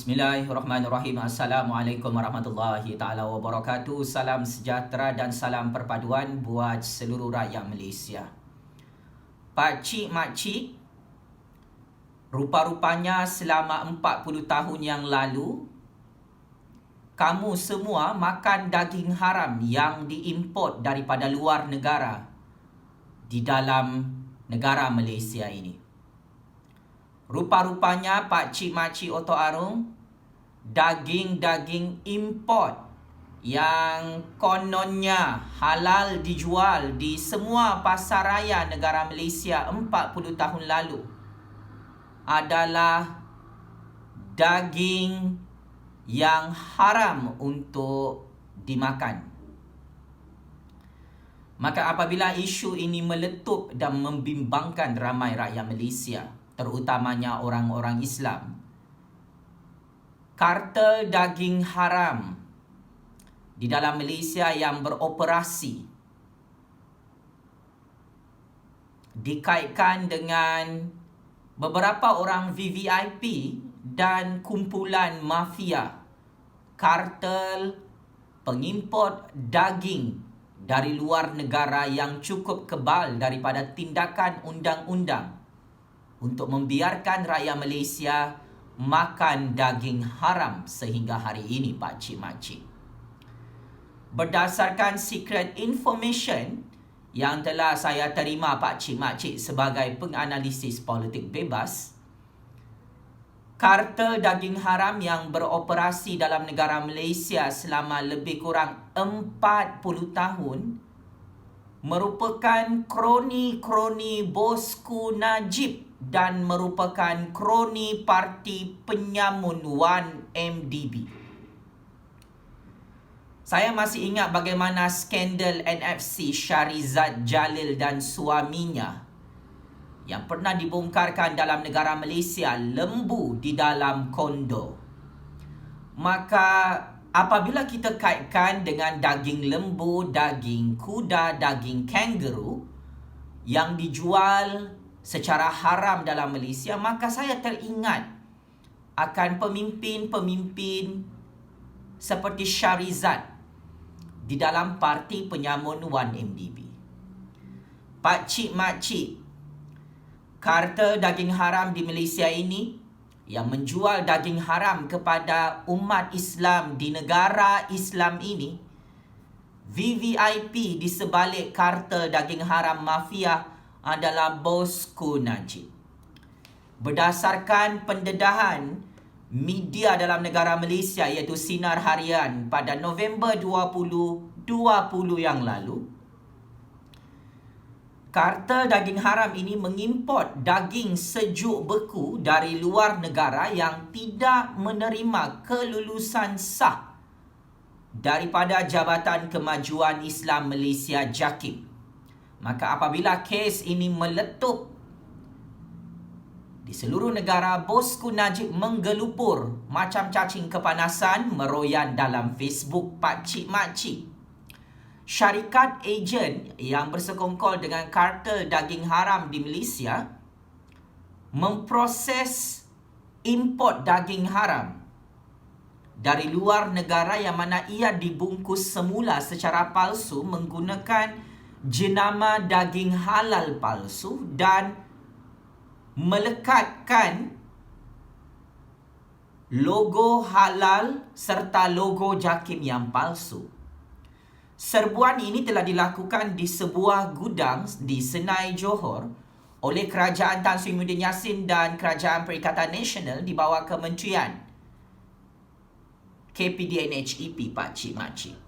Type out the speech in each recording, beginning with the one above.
Bismillahirrahmanirrahim. Assalamualaikum warahmatullahi taala wabarakatuh. Salam sejahtera dan salam perpaduan buat seluruh rakyat Malaysia. Pak cik, mak cik, rupa-rupanya selama 40 tahun yang lalu kamu semua makan daging haram yang diimport daripada luar negara di dalam negara Malaysia ini. Rupa-rupanya Pak Cik Makcik Oto Arung, daging-daging import yang kononnya halal dijual di semua pasaraya negara Malaysia 40 tahun lalu adalah daging yang haram untuk dimakan. Maka apabila isu ini meletup dan membimbangkan ramai rakyat Malaysia, terutamanya orang-orang Islam, kartel daging haram di dalam Malaysia yang beroperasi dikaitkan dengan beberapa orang VVIP dan kumpulan mafia kartel pengimport daging dari luar negara yang cukup kebal daripada tindakan undang-undang untuk membiarkan rakyat Malaysia makan daging haram sehingga hari ini, Pak Cik Makcik. Berdasarkan secret information yang telah saya terima, Pak Cik Makcik, sebagai penganalisis politik bebas, kartel daging haram yang beroperasi dalam negara Malaysia selama lebih kurang 40 tahun merupakan kroni-kroni bosku Najib dan merupakan kroni parti penyamun 1MDB. Saya masih ingat bagaimana skandal NFC Shahrizad Jalil dan suaminya yang pernah dibongkarkan dalam negara Malaysia lembu di dalam kondo. Maka apabila kita kaitkan dengan daging lembu, daging kuda, daging kangaroo yang dijual secara haram dalam Malaysia, maka saya teringat akan pemimpin-pemimpin seperti Shahrizad di dalam parti penyamun 1MDB. Pak Cik Makcik, kartel daging haram di Malaysia ini yang menjual daging haram kepada umat Islam di negara Islam ini, VVIP di sebalik kartel daging haram mafia adalah bosku Najib. Berdasarkan pendedahan media dalam negara Malaysia iaitu Sinar Harian pada November 2020 yang lalu, kartel daging haram ini mengimport daging sejuk beku dari luar negara yang tidak menerima kelulusan sah daripada Jabatan Kemajuan Islam Malaysia JAKIM. Maka apabila kes ini meletup di seluruh negara, bosku Najib menggelupur macam cacing kepanasan meroyan dalam Facebook Pak Cik Makcik. Syarikat ejen yang bersekongkol dengan kartel daging haram di Malaysia memproses import daging haram dari luar negara yang mana ia dibungkus semula secara palsu menggunakan jenama daging halal palsu dan melekatkan logo halal serta logo JAKIM yang palsu. Serbuan ini telah dilakukan di sebuah gudang di Senai, Johor oleh Kerajaan Tan Sri Muhyiddin Yassin dan Kerajaan Perikatan Nasional di bawah Kementerian KPDNHEP, Pak Cik Makcik.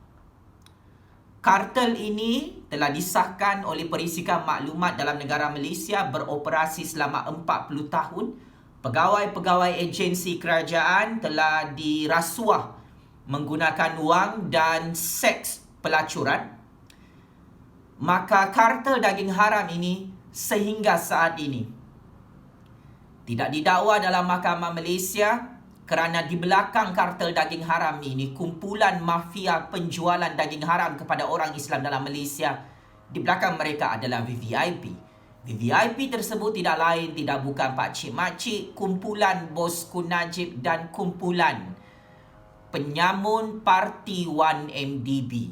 Kartel ini telah disahkan oleh Perisikan Maklumat dalam negara Malaysia, beroperasi selama 40 tahun. Pegawai-pegawai agensi kerajaan telah dirasuah menggunakan wang dan seks pelacuran. Maka kartel daging haram ini sehingga saat ini tidak didakwa dalam Mahkamah Malaysia kerana di belakang kartel daging haram ini, kumpulan mafia penjualan daging haram kepada orang Islam dalam Malaysia, di belakang mereka adalah VVIP. VVIP tersebut tidak lain tidak bukan pakcik-makcik, kumpulan Bosku Najib dan kumpulan penyamun Parti 1MDB.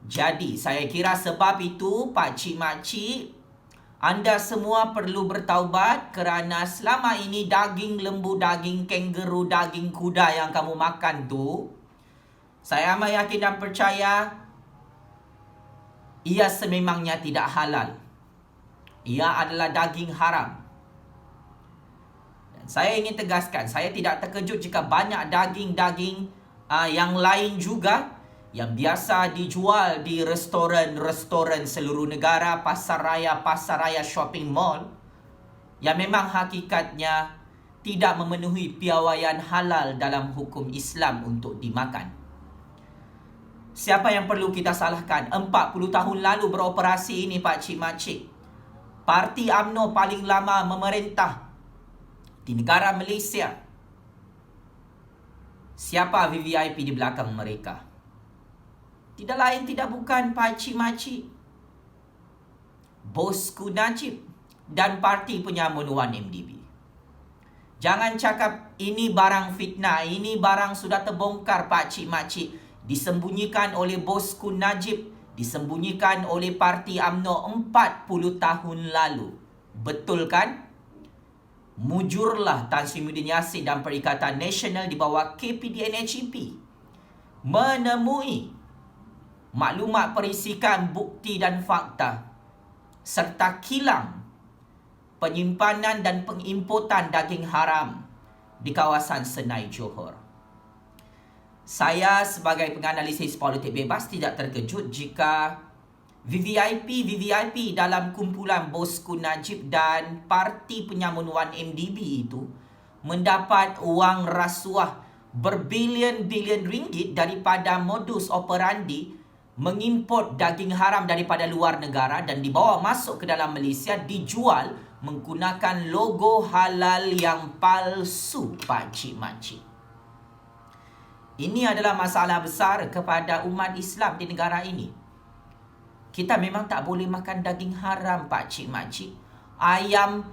Jadi saya kira sebab itu pakcik-makcik, anda semua perlu bertaubat kerana selama ini daging lembu, daging kangaroo, daging kuda yang kamu makan tu, saya amat yakin dan percaya ia sememangnya tidak halal. Ia adalah daging haram. Dan saya ingin tegaskan, saya tidak terkejut jika banyak daging-daging yang lain juga yang biasa dijual di restoran-restoran seluruh negara, pasar raya shopping mall, yang memang hakikatnya tidak memenuhi piawaian halal dalam hukum Islam untuk dimakan. Siapa yang perlu kita salahkan? 40 tahun lalu beroperasi ini pakcik-makcik. Parti UMNO paling lama memerintah di negara Malaysia. Siapa VVIP di belakang mereka? Tidak lain tidak bukan pakcik-makcik, Bosku Najib dan Parti Penyamun 1MDB. Jangan cakap ini barang fitnah, ini barang sudah terbongkar pakcik-makcik. Disembunyikan oleh Bosku Najib, disembunyikan oleh Parti UMNO 40 tahun lalu. Betul kan? Mujurlah Tan Sri Muhyiddin Yassin dan Perikatan Nasional di bawah KPDN-HEP menemui maklumat perisikan bukti dan fakta serta kilang penyimpanan dan pengimportan daging haram di kawasan Senai, Johor. Saya sebagai penganalisis politik bebas tidak terkejut jika VVIP dalam kumpulan Bosku Najib dan Parti Penyamun 1MDB itu mendapat wang rasuah berbilion-bilion ringgit daripada modus operandi mengimport daging haram daripada luar negara dan dibawa masuk ke dalam Malaysia, dijual menggunakan logo halal yang palsu pakcik-makcik. Ini adalah masalah besar kepada umat Islam di negara ini. Kita memang tak boleh makan daging haram pakcik-makcik. Ayam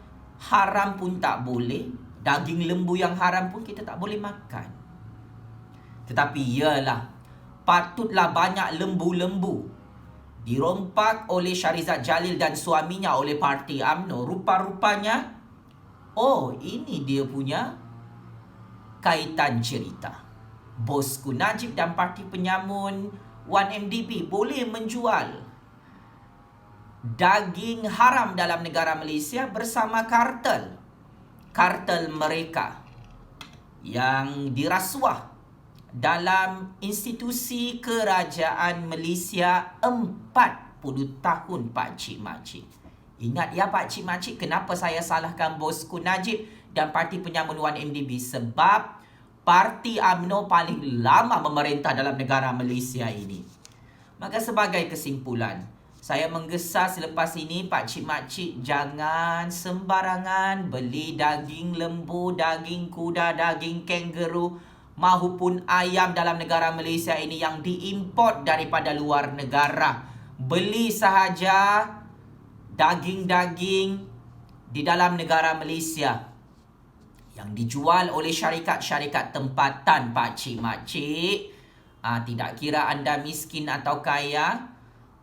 haram pun tak boleh. Daging lembu yang haram pun kita tak boleh makan. Tetapi iyalah, patutlah banyak lembu-lembu dirompak oleh Shahrizad Jalil dan suaminya oleh Parti UMNO. Rupa-rupanya, oh ini dia punya kaitan cerita. Bosku Najib dan Parti Penyamun 1MDB boleh menjual daging haram dalam negara Malaysia bersama kartel mereka yang dirasuah dalam institusi kerajaan Malaysia 40 tahun pakcik-makcik. Ingat ya pakcik-makcik, kenapa saya salahkan Bosku Najib dan Parti Penyamun 1MDB? Sebab Parti UMNO paling lama memerintah dalam negara Malaysia ini. Maka sebagai kesimpulan, saya menggesa selepas ini pakcik-makcik jangan sembarangan beli daging lembu, daging kuda, daging kangaroo maupun ayam dalam negara Malaysia ini yang diimport daripada luar negara. Beli sahaja daging-daging di dalam negara Malaysia yang dijual oleh syarikat-syarikat tempatan pakcik-makcik. Tidak kira anda miskin atau kaya,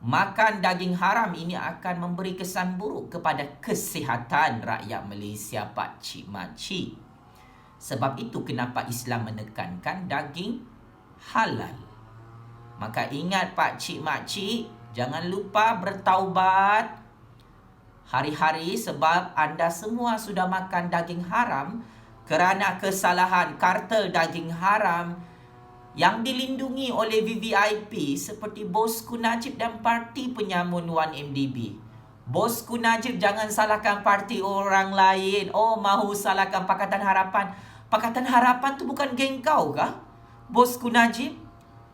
makan daging haram ini akan memberi kesan buruk kepada kesihatan rakyat Malaysia pakcik-makcik. Sebab itu kenapa Islam menekankan daging halal. Maka ingat pakcik-makcik, jangan lupa bertaubat hari-hari sebab anda semua sudah makan daging haram kerana kesalahan kartel daging haram yang dilindungi oleh VVIP seperti Bosku Najib dan Parti Penyamun 1MDB. Bosku Najib jangan salahkan parti orang lain. Oh, mahu salahkan Pakatan Harapan. Pakatan Harapan tu bukan geng kau kah? Bosku Najib,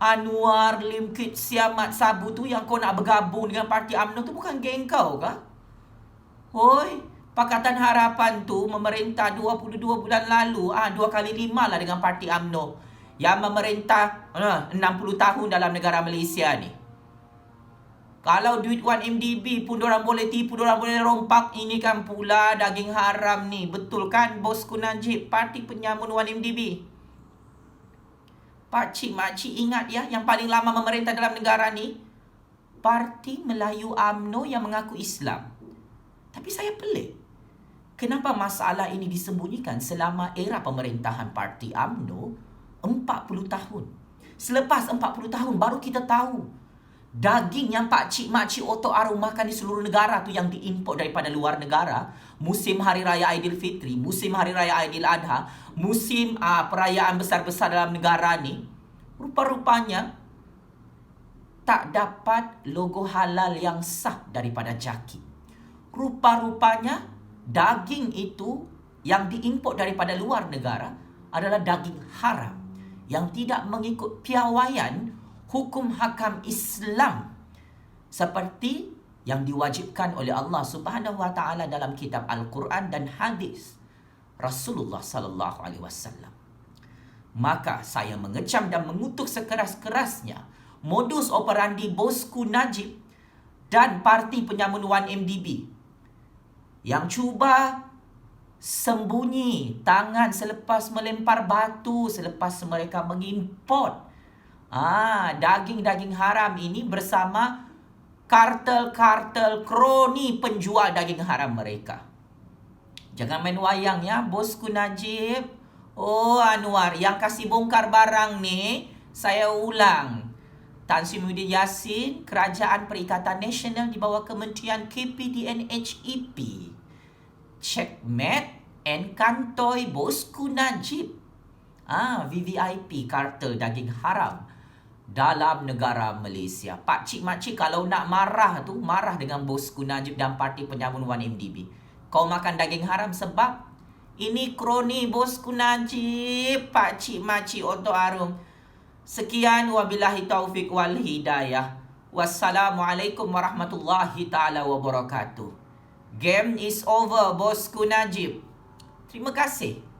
Anwar, Lim Kit, Siamat, Sabu tu yang kau nak bergabung dengan Parti UMNO tu bukan geng kau kah? Hoi, Pakatan Harapan tu memerintah 22 bulan lalu, 2 kali 5 lah dengan Parti UMNO yang memerintah 60 tahun dalam negara Malaysia ni. Kalau duit 1MDB pun diorang boleh tipu, diorang boleh rompak. Ini kan pula daging haram ni. Betul kan bosku Najib? Parti penyamun 1MDB. Pakcik makcik ingat ya, yang paling lama memerintah dalam negara ni Parti Melayu UMNO yang mengaku Islam. Tapi saya pelik, kenapa masalah ini disembunyikan selama era pemerintahan Parti UMNO 40 tahun. Selepas 40 tahun baru kita tahu daging yang pakcik makcik otok arum makan di seluruh negara tu yang diimport daripada luar negara. Musim Hari Raya Aidilfitri, musim Hari Raya Aidil Adha, musim perayaan besar-besar dalam negara ni, rupa-rupanya tak dapat logo halal yang sah daripada JAKI. Rupa-rupanya daging itu yang diimport daripada luar negara adalah daging haram yang tidak mengikut piawaian hukum hakam Islam seperti yang diwajibkan oleh Allah Subhanahu wa taala dalam kitab Al-Quran dan hadis Rasulullah sallallahu alaihi wasallam. Maka saya mengecam dan mengutuk sekeras-kerasnya modus operandi bosku Najib dan Parti Penyamun 1MDB yang cuba sembunyi tangan selepas melempar batu selepas mereka mengimport daging-daging haram ini bersama kartel-kartel kroni penjual daging haram mereka. Jangan main wayang ya bosku Najib. Oh Anwar, yang kasih bongkar barang ni, saya ulang. Tan Sri Muhyiddin Yassin, Kerajaan Perikatan Nasional di bawah Kementerian KPDN HEP. Checkmate and kantoi bosku Najib. VVIP, kartel daging haram dalam negara Malaysia. Pakcik-makcik kalau nak marah tu, marah dengan bosku Najib dan Parti Penyamun 1MDB. Kau makan daging haram sebab ini kroni bosku Najib, pakcik-makcik otok arum. Sekian, wabillahi taufik wal hidayah. Wassalamualaikum warahmatullahi ta'ala wabarakatuh. Game is over bosku Najib. Terima kasih.